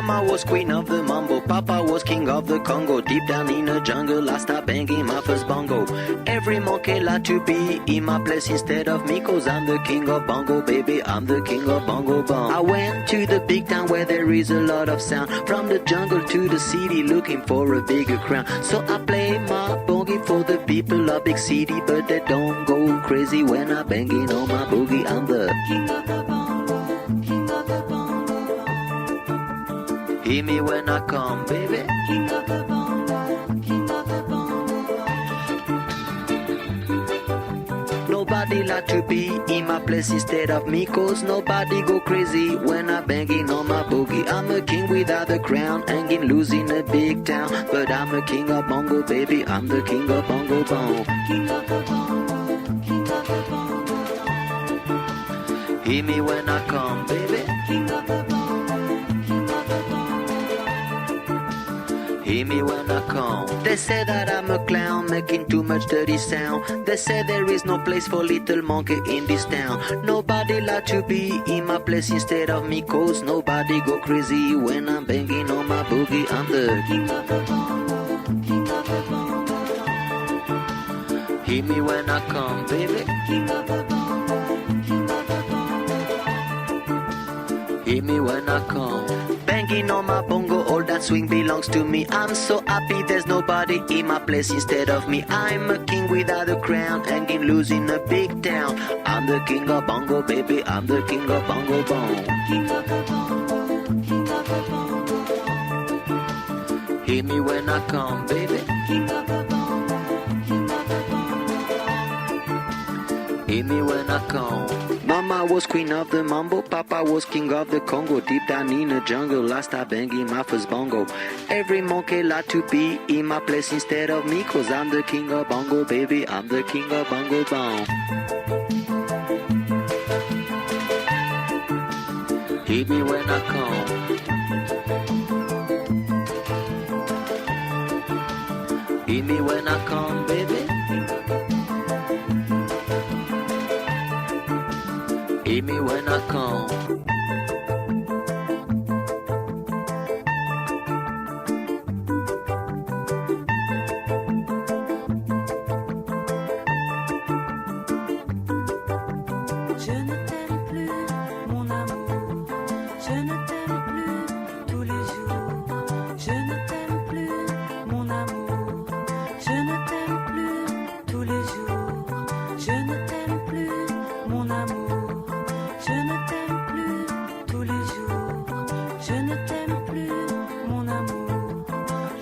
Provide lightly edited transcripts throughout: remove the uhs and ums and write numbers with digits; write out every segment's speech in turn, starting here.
Mama was queen of the mambo, Papa was king of the Congo. Deep down in the jungle, I started banging my first bongo. Every monkey like to be in my place instead of me, cause I'm the king of bongo, baby, I'm the king of bongo bong. I went to the big town where there is a lot of sound, from the jungle to the city looking for a bigger crown. So I play my boogie for the people of big city, but they don't go crazy when I banging on my boogie. I'm the king of the bongo, king of the bongo bong. Hear me when I come, baby. King of the bongo, king of the bongo bong. Nobody like to be in my place instead of me, cause nobody go crazy when I banging on my boogie. I'm a king without a crown, hanging loose in a big town, but I'm a king of bongo, baby, I'm the king of bongo bong. King of the bongo, king of the bongo bong. Hear me when I come, baby. King of the bongo, king of the bongo bong. Hear me when I come. They say that I'm a clown, making too much dirty sound. They say there is no place for little monkey in this town. Nobody like to be in my place instead of me, cause nobody go crazy when I'm banging on my boogie. I'm the king of the bongo, king of the bongo bong. Hear me when I come, baby. King of the bongo, king of the bongo bong. Hear me when I come. Banging on my bongo, all that swing belongs to me. I'm so happy there's nobody in my place instead of me. I'm a king without a crown, hanging loose in a big town. I'm the king of bongo, baby, I'm the king of bongo bong. King of the bongo, king of the bongo bong. Hear me when I come, baby. King of the bongo, king of the bongo bong. Hear me when I come. Mama was queen of the mambo, Papa was king of the Congo. Deep down in the jungle, I started banging my first bongo. Every monkey like to be in my place instead of me, cause I'm the king of bongo, baby, I'm the king of bongo bong. Hear me when I come. Hear me when I come, baby. Hear me when I come. Je ne t'aime plus, mon amour. Je ne t'aime plus tous les jours. Je ne t'aime plus, mon amour. Je ne t'aime plus tous les jours. Je ne t'aime plus, mon amour. Je ne t'aime plus tous les jours. Je ne t'aime plus, mon amour.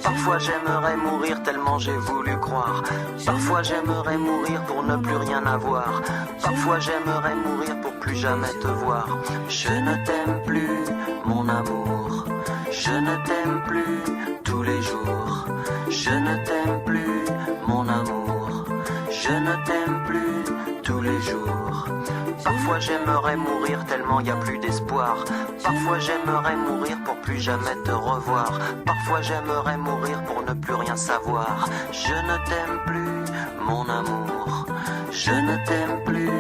Parfois j'aimerais mourir tellement j'ai voulu croire. Parfois j'aimerais mourir pour ne plus rien avoir. Parfois j'aimerais mourir pour plus jamais te voir. Je ne t'aime plus, mon amour. Je ne t'aime plus tous les jours. Je ne t'aime plus, mon amour. Je ne t'aime plus tous les jours. Parfois j'aimerais mourir tellement y a plus d'espoir. Parfois j'aimerais mourir pour plus jamais te revoir. Parfois j'aimerais mourir pour ne plus rien savoir. Je ne t'aime plus, mon amour. Je ne t'aime plus,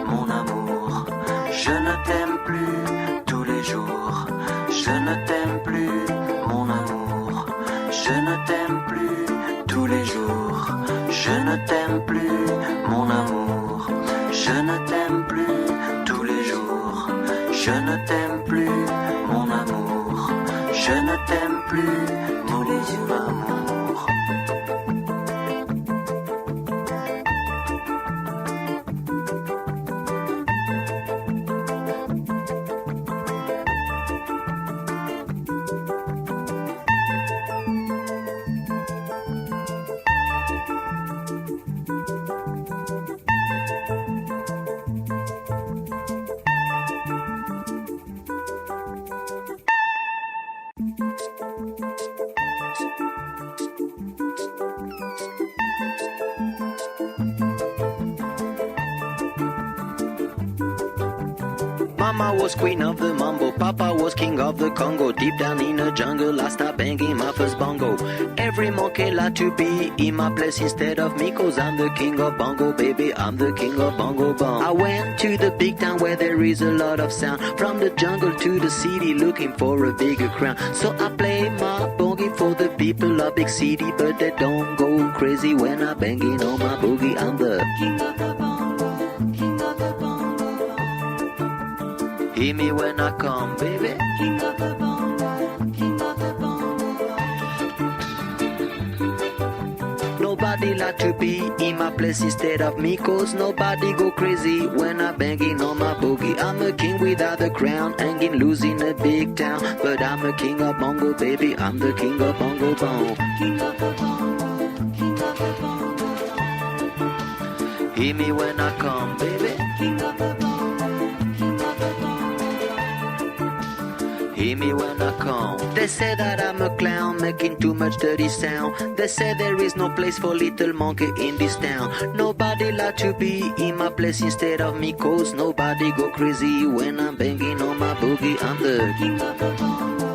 mon amour. Je ne t'aime plus tous les jours. Je ne t'aime plus, mon amour. Je ne t'aime plus tous les jours. Je ne t'aime plus, mon amour. Je ne t'aime plus tous les jours. Je ne t'aime plus, mon amour. Je ne t'aime plus, mon amour. Mama was queen of the mambo, Papa was king of the Congo. Deep down in the jungle, I start banging my first bongo. Every monkey like to be in my place instead of me, cause I'm the king of bongo, baby, I'm the king of bongo bong. I went to the big town where there is a lot of sound, from the jungle to the city looking for a bigger crown. So I play my boogie for the people of big city, but they don't go crazy when I banging on my boogie. I'm the king of the bongo, king of the bongo. hear me when I come, baby. King of the bongo, king of the bongo. Nobody like to be in my place instead of me, cause nobody go crazy when I banging on my boogie. I'm a king without a crown, hanging loose in a big town, but I'm a king of bongo, baby, I'm the king of bongo bong. King of the bongo, king of the bongo. Hear me when I come, baby. King of the bongo, king of the bongo. Hear me when I come. They say that I'm a clown making too much dirty sound. They say there is no place for little monkey in this town. Nobody like to be in my place instead of me, cause nobody go crazy when I'm banging on my boogie. I'm the king of the bongo,